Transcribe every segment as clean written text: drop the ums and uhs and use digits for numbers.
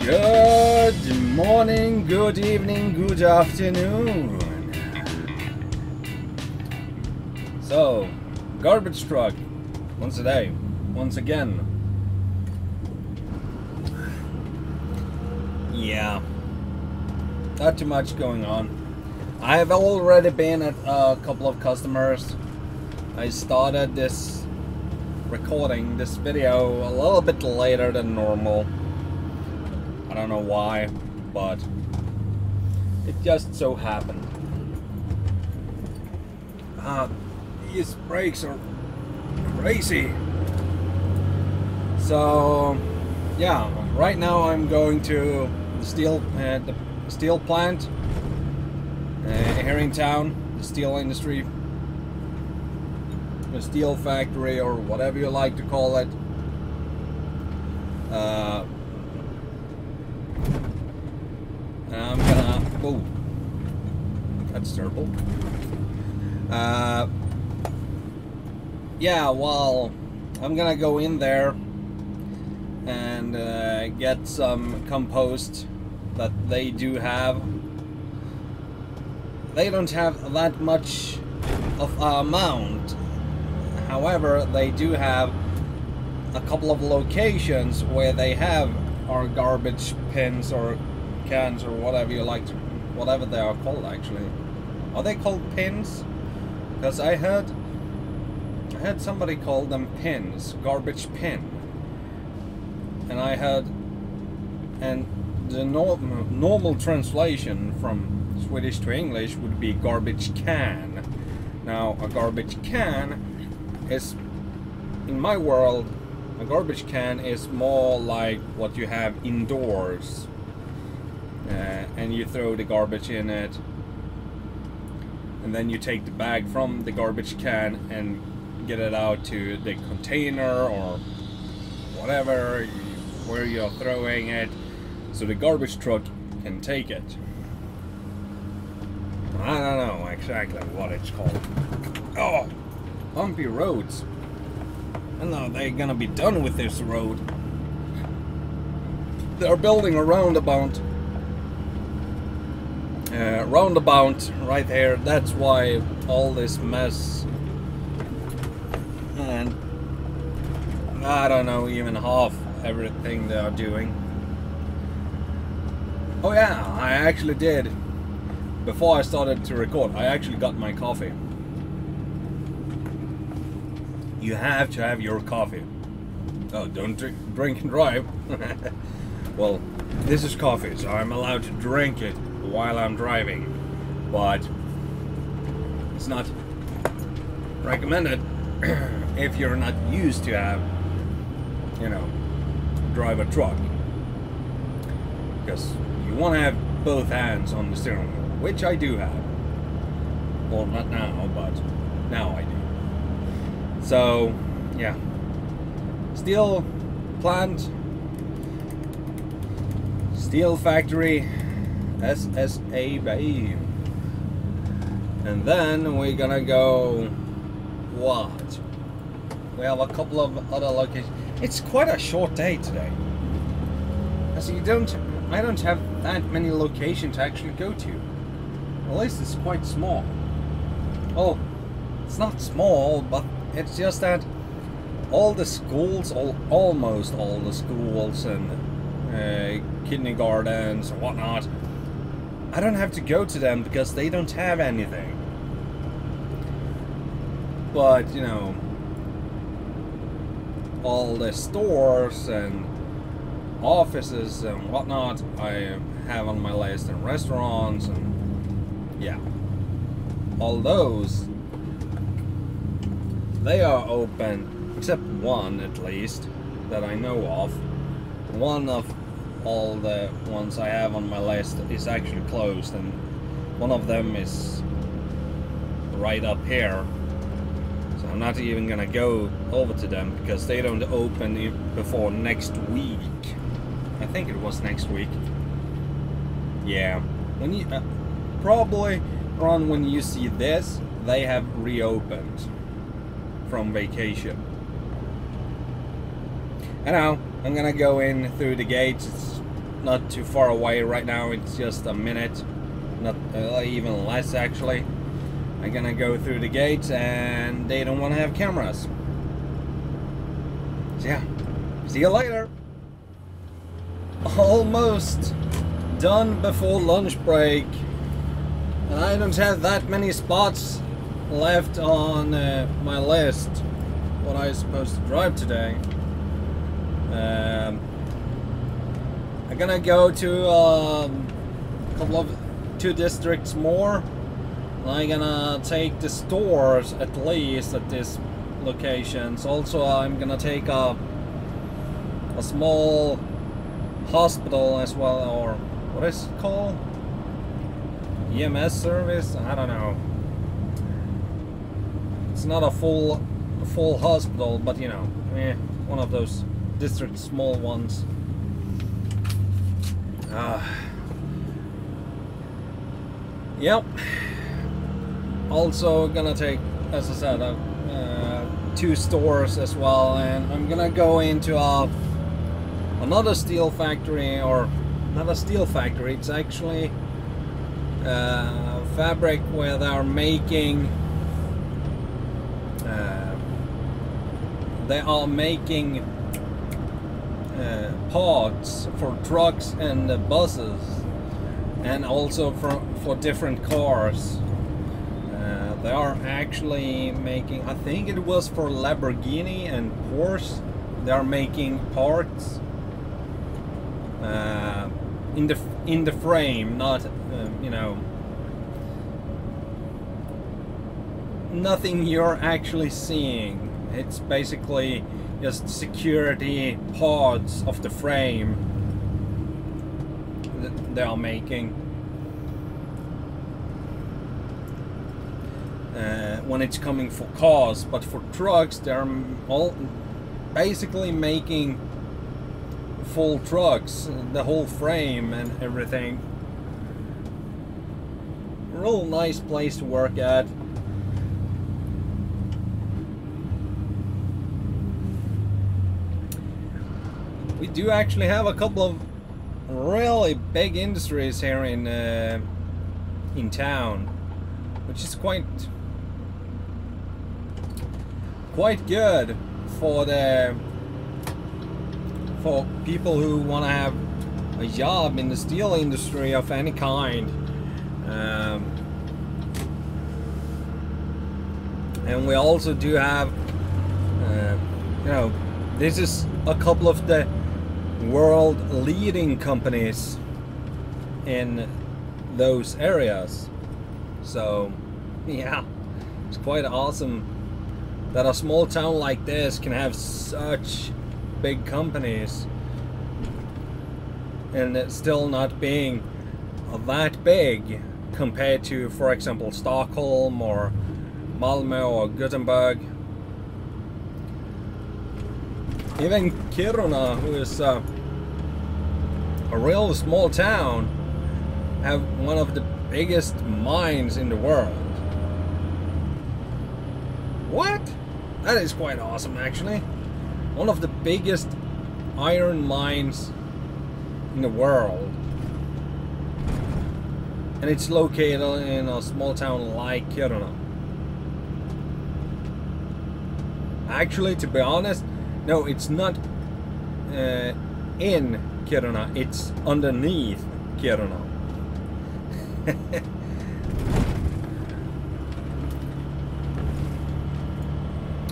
Good morning, good evening, good afternoon. So, garbage truck, once a day, once again. Yeah, not too much going on. I have already been at a couple of customers. I started this recording, this video, a little bit later than normal. I don't know why, but it just so happened. These brakes are crazy. So, yeah, right now I'm going to the steel plant here in town, the steel industry, the steel factory, or whatever you like to call it. And I'm gonna, oh, that's terrible. Yeah, well, I'm gonna go in there and get some compost that they do have. They don't have that much of amount. However, they do have a couple of locations where they have our garbage bins or cans or whatever you like to, whatever they are called actually. Are they called pins? Because I heard somebody call them pins, garbage pin. And I heard, and the normal translation from Swedish to English would be garbage can. Now, a garbage can is, in my world, a garbage can is more like what you have indoors. And you throw the garbage in it, and then you take the bag from the garbage can and get it out to the container or whatever where you're throwing it, so the garbage truck can take it. I don't know exactly what it's called. Oh, bumpy roads. I know they're gonna be done with this road. They're building a roundabout. Roundabout right here. That's why all this mess. And I don't know even half everything they are doing. Oh yeah, I actually did. Before I started to record, I actually got my coffee. You have to have your coffee. Oh, don't drink and drive. Well, this is coffee, so I'm allowed to drink it while I'm driving, but it's not recommended if you're not used to have, you know, drive a truck, because you want to have both hands on the steering wheel, which I do have. Well, not now, but now I do. So yeah, steel plant, steel factory, SSA Bay. And then we're gonna go, what? We have a couple of other locations. It's quite a short day today. As I don't have that many locations to actually go to. At least it's quite small. Well, it's not small, but it's just that all the schools, almost all the schools and kindergartens and whatnot, I don't have to go to them because they don't have anything. But, you know, all the stores and offices and whatnot I have on my list, and restaurants, and yeah, all those, they are open, except one at least that I know of. One of all the ones I have on my list is actually closed, and one of them is right up here, so I'm not even gonna go over to them because they don't open before next week. I think it was next week. Yeah, when you probably around when you see this, they have reopened from vacation. I know I'm gonna go in through the gates. It's not too far away right now. It's just a minute, not even less actually. I'm gonna go through the gates, and they don't want to have cameras. So yeah, see you later. Almost done before lunch break, and I don't have that many spots left on my list what I'm supposed to drive today. I'm gonna go to a couple of 2 districts more. I'm gonna take the stores at least at these locations. Also, I'm gonna take a small hospital as well, or what is it called? EMS service? I don't know. It's not a full hospital, but you know, one of those district small ones. Yep. Also gonna take, as I said, 2 stores as well, and I'm gonna go into another steel factory, or not a steel factory. It's actually fabric where they are making. They are making parts for trucks and buses, and also for different cars. They are actually making, I think it was for Lamborghini and Porsche. They are making parts in the frame, not you know, nothing you're actually seeing. It's basically just security parts of the frame that they are making. When it's coming for cars, but for trucks, they're all basically making full trucks, the whole frame and everything. Real nice place to work at. We do actually have a couple of really big industries here in town, which is quite good for people who want to have a job in the steel industry of any kind. And we also do have, you know, this is a couple of the world leading companies in those areas. So yeah, it's quite awesome that a small town like this can have such big companies and it still not being that big compared to, for example, Stockholm or Malmö or Gothenburg. Even Kiruna, who is a real small town, have one of the biggest mines in the world. What? That is quite awesome, actually. One of the biggest iron mines in the world. And it's located in a small town like Kiruna. Actually, to be honest, no, it's not in Kiruna, it's underneath Kiruna.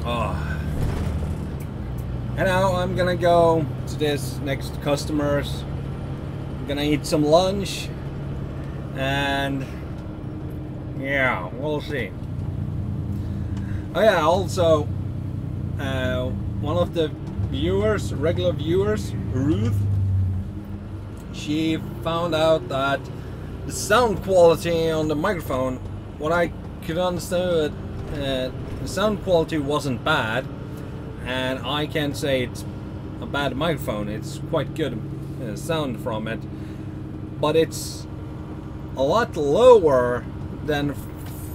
Oh. And now I'm gonna go to this next customers. I'm gonna eat some lunch, and yeah, we'll see. Oh yeah, also one of the viewers, regular viewers, Ruth, she found out that the sound quality on the microphone, what I could understand, the sound quality wasn't bad, and I can't say it's a bad microphone. It's quite good sound from it, but it's a lot lower than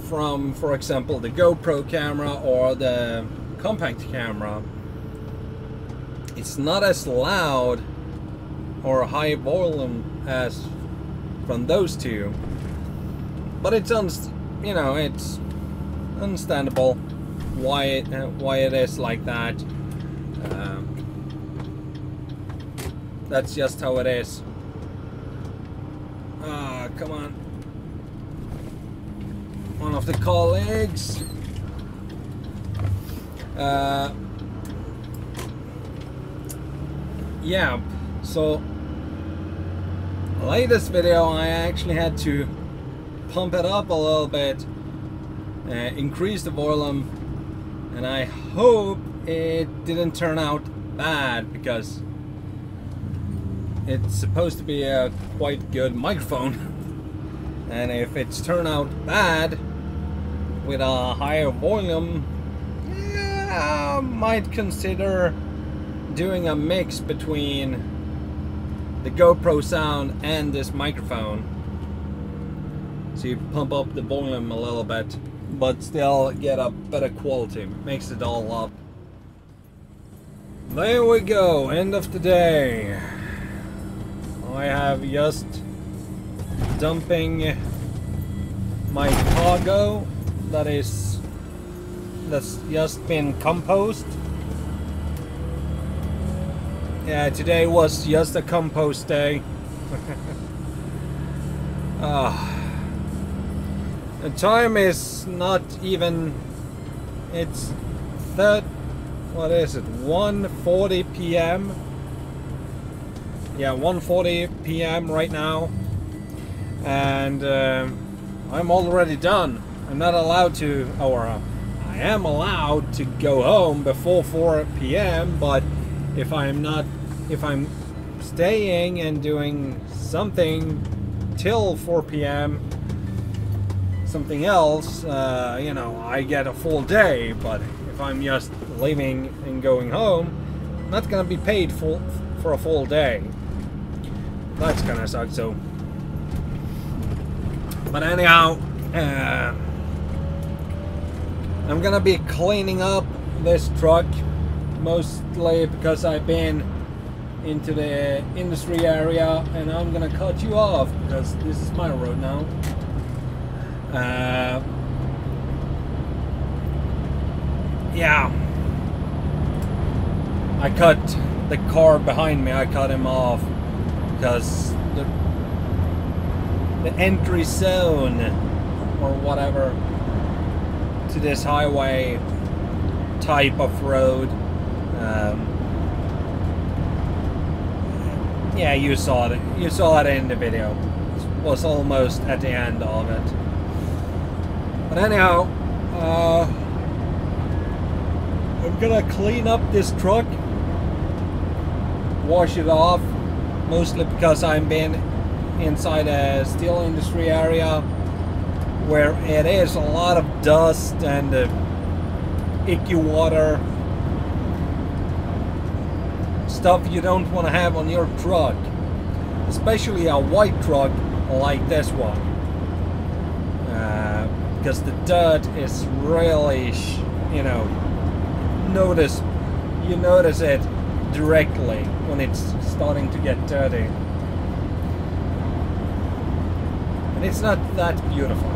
from, for example, the GoPro camera or the compact camera. It's not as loud or high volume as from those two. But it's you know, it's understandable why it is like that. That's just how it is. Ah, come on. One of the colleagues. Yeah, so latest video I actually had to pump it up a little bit, increase the volume, and I hope it didn't turn out bad, because it's supposed to be a quite good microphone. And if it's turned out bad with a higher volume, yeah, I might consider doing a mix between the GoPro sound and this microphone. So you pump up the volume a little bit, but still get a better quality. Mix it all up. There we go, end of the day. I have just dumping my cargo that's just been compost. Yeah, today was just a compost day. The time is not even, it's what is it, 1:40 p.m. Yeah, 1:40 p.m. right now, and I'm already done. I'm not allowed to, or I am allowed to go home before 4 p.m. But if I'm staying and doing something till 4 p.m., something else, you know, I get a full day. But if I'm just leaving and going home, I'm not gonna be paid for a full day. That's gonna suck. So, but anyhow, I'm gonna be cleaning up this truck, mostly because I've been into the industry area, and I'm gonna cut you off because this is my road now. Yeah, I cut the car behind me, I cut him off because the entry zone or whatever to this highway type of road, yeah, you saw it in the video. It was almost at the end of it. But anyhow, I'm gonna clean up this truck, wash it off, mostly because I've been inside a steel industry area where it is a lot of dust and icky water, stuff you don't want to have on your truck, especially a white truck like this one, because the dirt is really, you know, you notice it directly when it's starting to get dirty, and it's not that beautiful.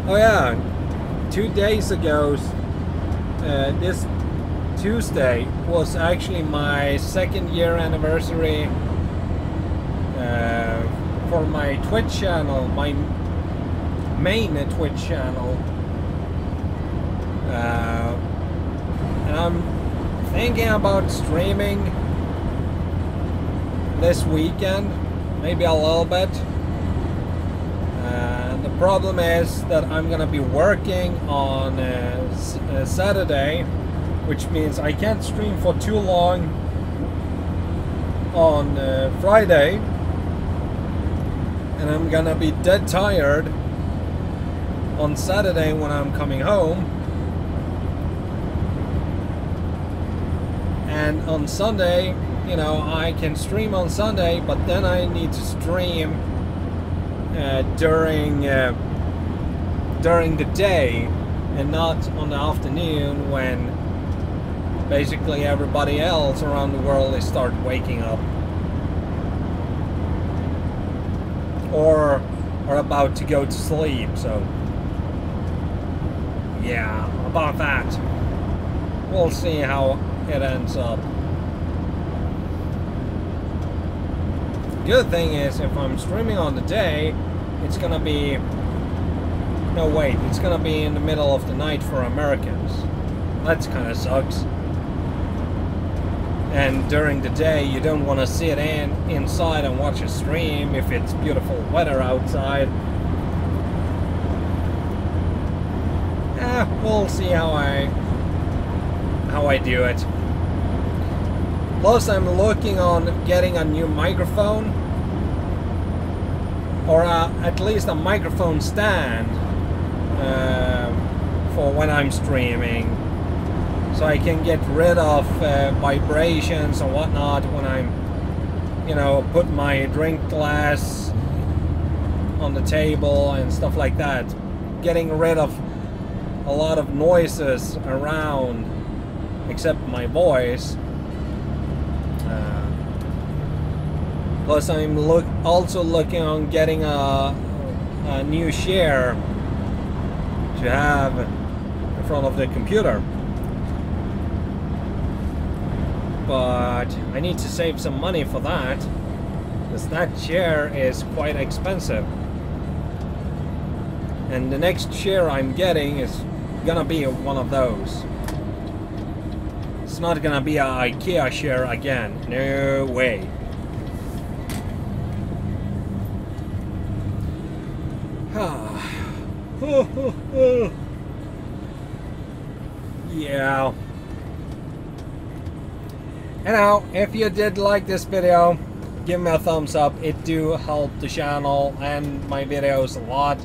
Oh yeah, 2 days ago, this Tuesday was actually my 2nd year anniversary for my Twitch channel, my main Twitch channel, and I'm thinking about streaming this weekend, maybe a little bit. The problem is that I'm gonna be working on Saturday, which means I can't stream for too long on Friday, and I'm gonna be dead tired on Saturday when I'm coming home, and on Sunday, you know, I can stream on Sunday, but then I need to stream during the day, and not on the afternoon when basically everybody else around the world is start waking up or are about to go to sleep. So yeah, about that, we'll see how it ends up. Good thing is, if I'm streaming on the day, it's gonna be, no wait, it's gonna be in the middle of the night for Americans. That kind of sucks. And during the day, you don't want to sit inside and watch a stream if it's beautiful weather outside. We'll see how I do it. Plus, I'm looking on getting a new microphone, or at least a microphone stand for when I'm streaming, so I can get rid of vibrations and whatnot when I'm, you know, put my drink glass on the table and stuff like that. Getting rid of a lot of noises around, except my voice. Plus, I'm also looking on getting a new chair to have in front of the computer. But I need to save some money for that, because that chair is quite expensive. And the next chair I'm getting is gonna be one of those. It's not gonna be an IKEA chair again. No way. Yeah. Anyhow, if you did like this video, give me a thumbs up. It do help the channel and my videos a lot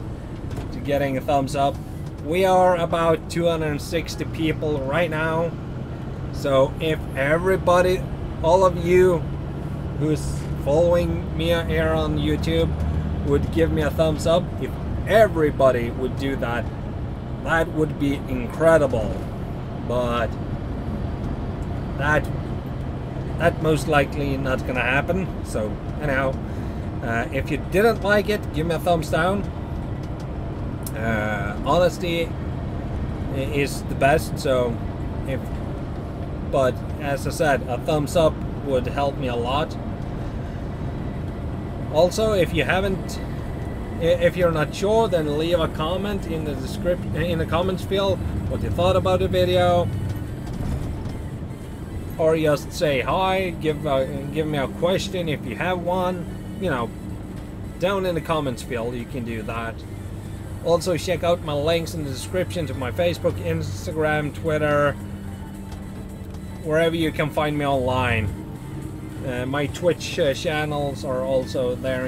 to getting a thumbs up. We are about 260 people right now. So if everybody, all of you who's following me here on YouTube would give me a thumbs up, if everybody would do that, that would be incredible. But that most likely not gonna happen. So anyhow, if you didn't like it, give me a thumbs down. Honesty is the best. So but as I said, a thumbs up would help me a lot. Also, if you're not sure, then leave a comment in the description, in the comments field, what you thought about the video, or just say hi, give me a question if you have one, you know, down in the comments field. You can do that. Also, check out my links in the description to my Facebook, Instagram, Twitter, wherever you can find me online. My Twitch channels are also there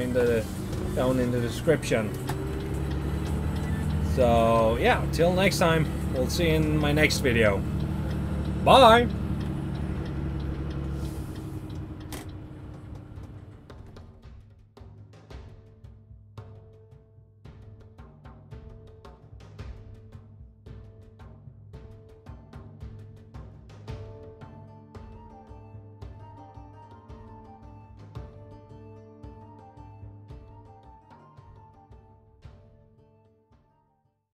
down in the description. So yeah, till next time, we'll see you in my next video. Bye!